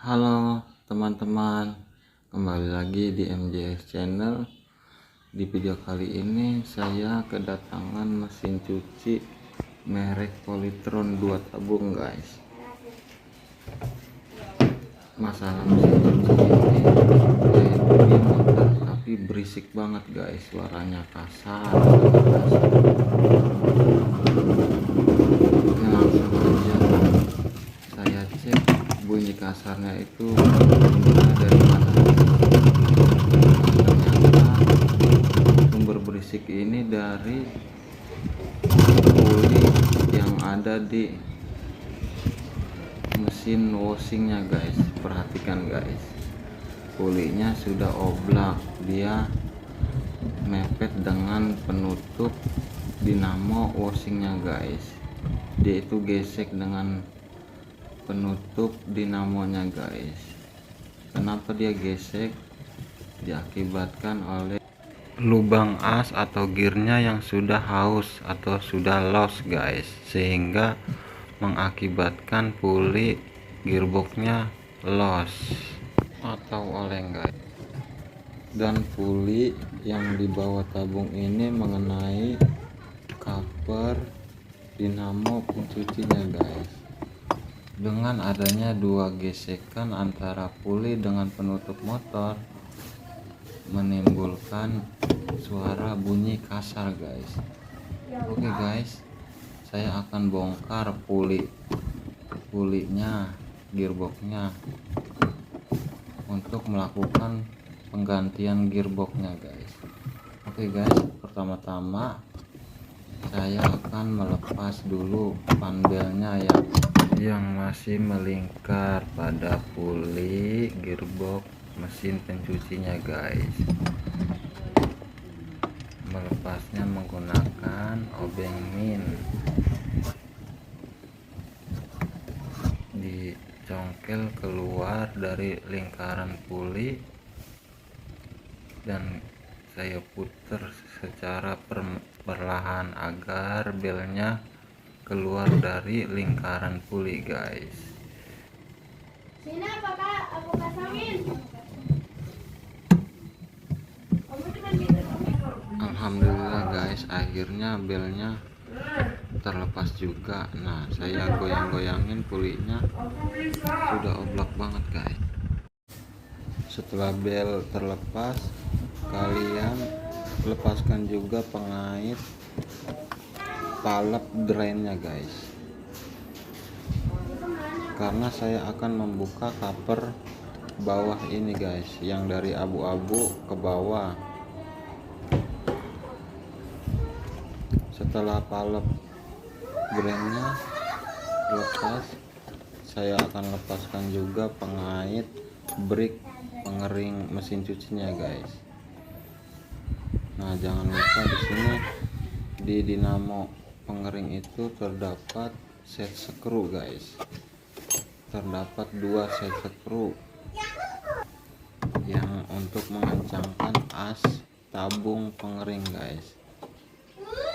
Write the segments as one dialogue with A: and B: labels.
A: Halo teman-teman, kembali lagi di MJS Channel. Di video kali ini saya kedatangan mesin cuci merek Polytron 2 tabung guys. Masalah mesin cuci ini yaitu dia motor tapi berisik banget guys, suaranya kasar. Oke, langsung aja saya cek bunyi kasarnya itu dari mana. Ternyata sumber berisik ini dari puli yang ada di mesin washingnya guys. Perhatikan guys, pulinya sudah oblak, dia mepet dengan penutup dinamo washingnya guys. Dia itu gesek dengan penutup dinamonya guys. Kenapa dia gesek? Diakibatkan oleh lubang as atau gearnya yang sudah haus atau sudah loss guys, sehingga mengakibatkan puli gearboxnya loss atau oleng guys. Dan puli yang di bawah tabung ini mengenai cover dinamo pencucinya guys. Dengan adanya dua gesekan antara puli dengan penutup motor, menimbulkan suara bunyi kasar guys. Oke guys, saya akan bongkar pulinya, gearboxnya, untuk melakukan penggantian gearboxnya guys. Oke guys, pertama-tama saya akan melepas dulu pandelnya yang masih melingkar pada puli gearbox mesin pencucinya guys. Melepasnya menggunakan obeng min, dicongkel keluar dari lingkaran puli dan saya putar secara perlahan agar belnya keluar dari lingkaran puli guys.
B: Sini apa kak? Aku pasangin.
A: Alhamdulillah guys, akhirnya belnya terlepas juga. Nah, saya goyang-goyangin pulinya, sudah oblak banget guys. Setelah bel terlepas, kalian lepaskan juga pengait palep drainnya guys, karena saya akan membuka cover bawah ini guys, yang dari abu-abu ke bawah. Setelah palep drainnya lepas, saya akan lepaskan juga pengait brick pengering mesin cucinya guys. Nah, jangan lupa di sini di dinamo pengering itu terdapat set skru guys. Terdapat dua set skru yang untuk mengencangkan as tabung pengering guys.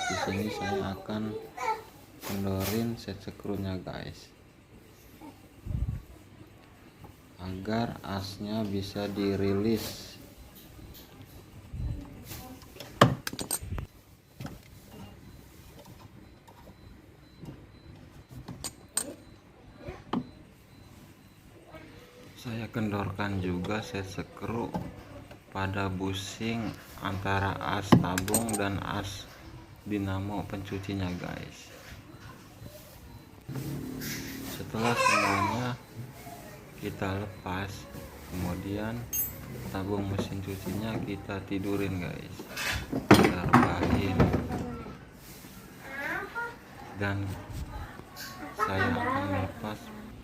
A: Di sini saya akan kendorin set skrunya guys, agar asnya bisa dirilis. Saya kendorkan juga set skru pada bushing antara as tabung dan as dinamo pencucinya guys. Setelah semuanya kita lepas, kemudian tabung mesin cucinya kita tidurin guys, kita rebahin, dan saya akan melepas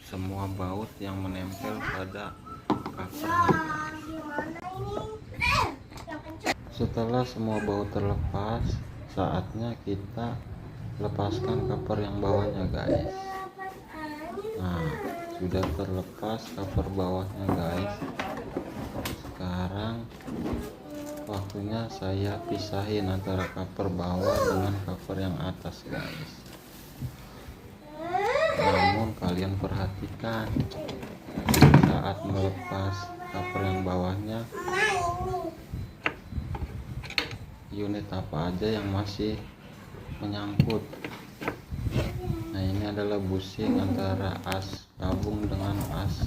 A: semua baut yang menempel pada covernya guys. Setelah semua baut terlepas, saatnya kita lepaskan cover yang bawahnya guys. Nah, sudah terlepas cover bawahnya guys. Sekarang waktunya saya pisahin antara cover bawah dengan cover yang atas guys. Namun kalian perhatikan, saat melepas cover yang bawahnya, unit apa aja yang masih menyangkut. Nah, ini adalah bushing antara as tabung dengan as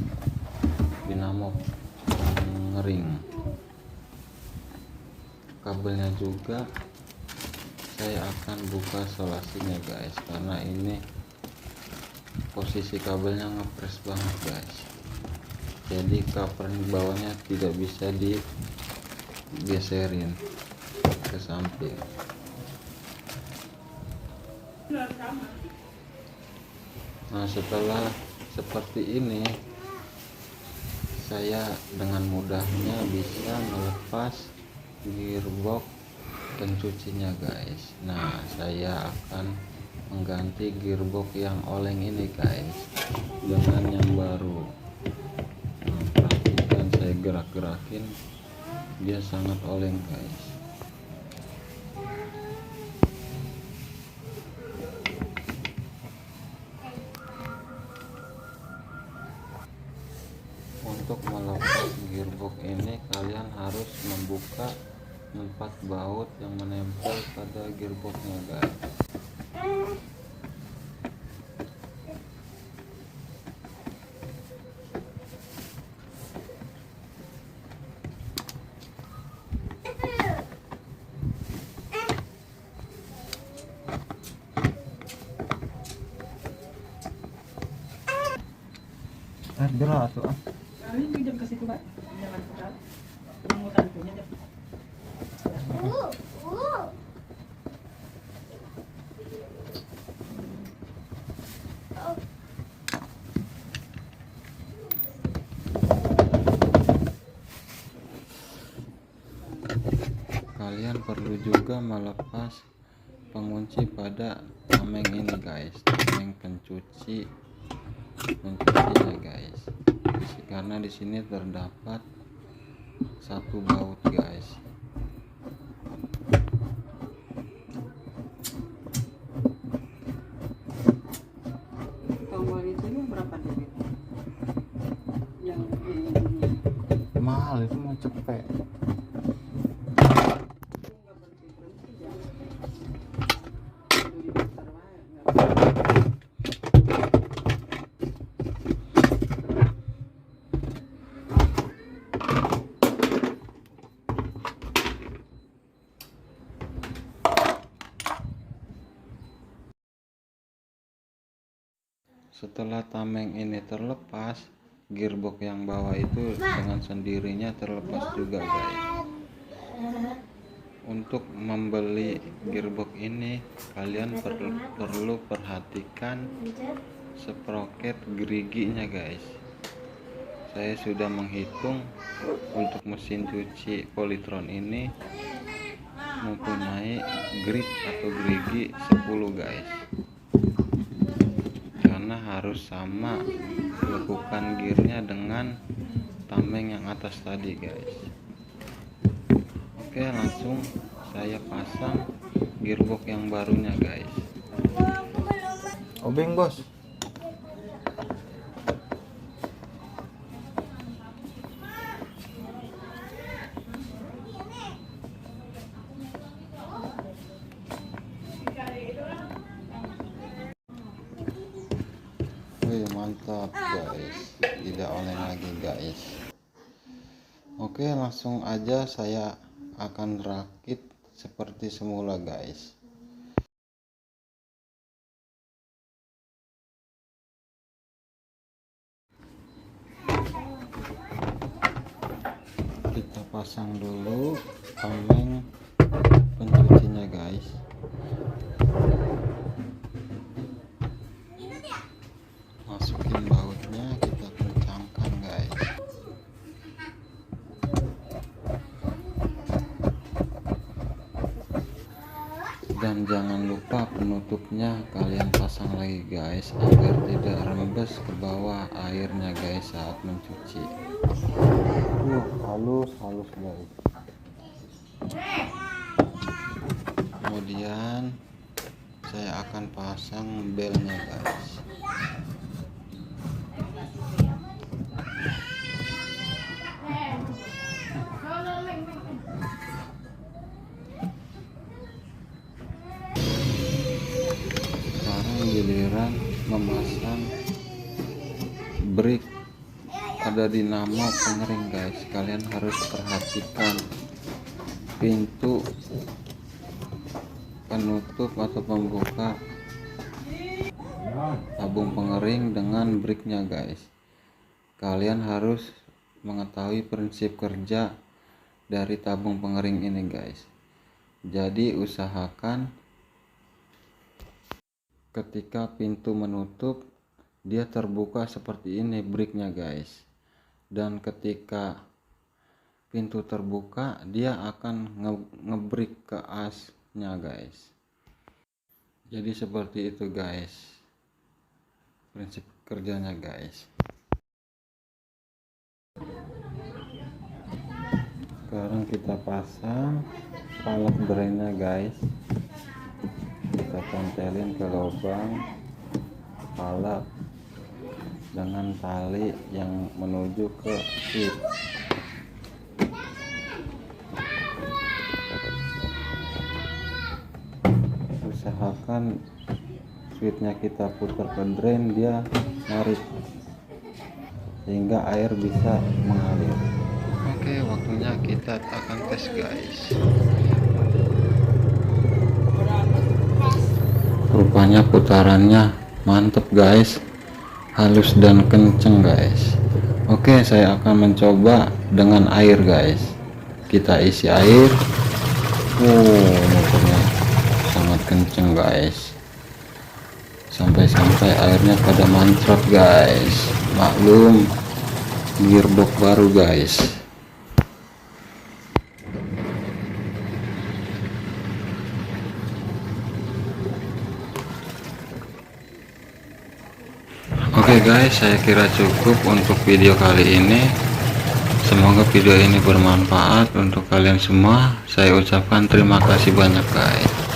A: dinamo pengering. Kabelnya juga saya akan buka solasinya guys, karena ini posisi kabelnya ngepres banget guys, jadi cover di bawahnya tidak bisa digeserin ke samping. Nah, setelah seperti ini, saya dengan mudahnya bisa melepas gearbox pencucinya guys. Nah, saya akan mengganti gearbox yang oleng ini guys dengan yang baru. Nah, perhatikan saya gerak-gerakin, dia sangat oleng guys. Untuk melepas gearbox ini, kalian harus membuka 4 baut yang menempel pada gearboxnya guys.
C: Berat tuh.
D: Kali ini jam ke situ, Pak. Jangan pekat. Memutar punya jam.
A: Kalian perlu juga melepas pengunci pada tameng ini guys, tameng pencucinya guys, karena di sini terdapat 1 baut guys.
D: Tombol itu yang berapa dia? Yang ini.
A: Mahal itu, mau cepet. Setelah tameng ini terlepas, gearbox yang bawah itu dengan sendirinya terlepas juga guys. Untuk membeli gearbox ini, kalian perlu perhatikan sproket geriginya guys. Saya sudah menghitung untuk mesin cuci Polytron ini mempunyai grip atau gerigi 10 guys, karena harus sama lekukan gearnya dengan tameng yang atas tadi guys. Oke, langsung saya pasang gearbox yang barunya guys. Obeng bos. Wih, mantap guys, tidak oleng lagi guys. Oke, langsung aja saya akan rakit seperti semula guys. Kita pasang dulu tameng pencucinya guys. Masukin bautnya, kita kencangkan guys. Dan jangan lupa penutupnya kalian pasang lagi guys, agar tidak rembes ke bawah airnya guys saat mencuci. Halus guys. Kemudian saya akan pasang belnya guys. brick ada dinamo pengering guys. Kalian harus perhatikan pintu penutup atau pembuka tabung pengering dengan bricknya guys. Kalian harus mengetahui prinsip kerja dari tabung pengering ini guys. Jadi usahakan ketika pintu menutup dia terbuka seperti ini bricknya guys, dan ketika pintu terbuka dia akan ngebreak ke asnya guys. Jadi seperti itu guys prinsip kerjanya guys. Sekarang kita pasang pallet drainnya guys, kita tempelin ke lubang kepala dengan tali yang menuju ke switch. Usahakan switchnya kita putar ke drain, dia narik sehingga air bisa mengalir. Oke, waktunya kita akan tes guys. Rupanya putarannya mantep guys, halus dan kenceng guys. Oke, saya akan mencoba dengan air guys. Kita isi air. Motornya sangat kenceng guys, sampai airnya pada mantrot guys. Maklum gearbox baru guys. Oke guys, saya kira cukup untuk video kali ini. Semoga video ini bermanfaat untuk kalian semua. Saya ucapkan terima kasih banyak guys.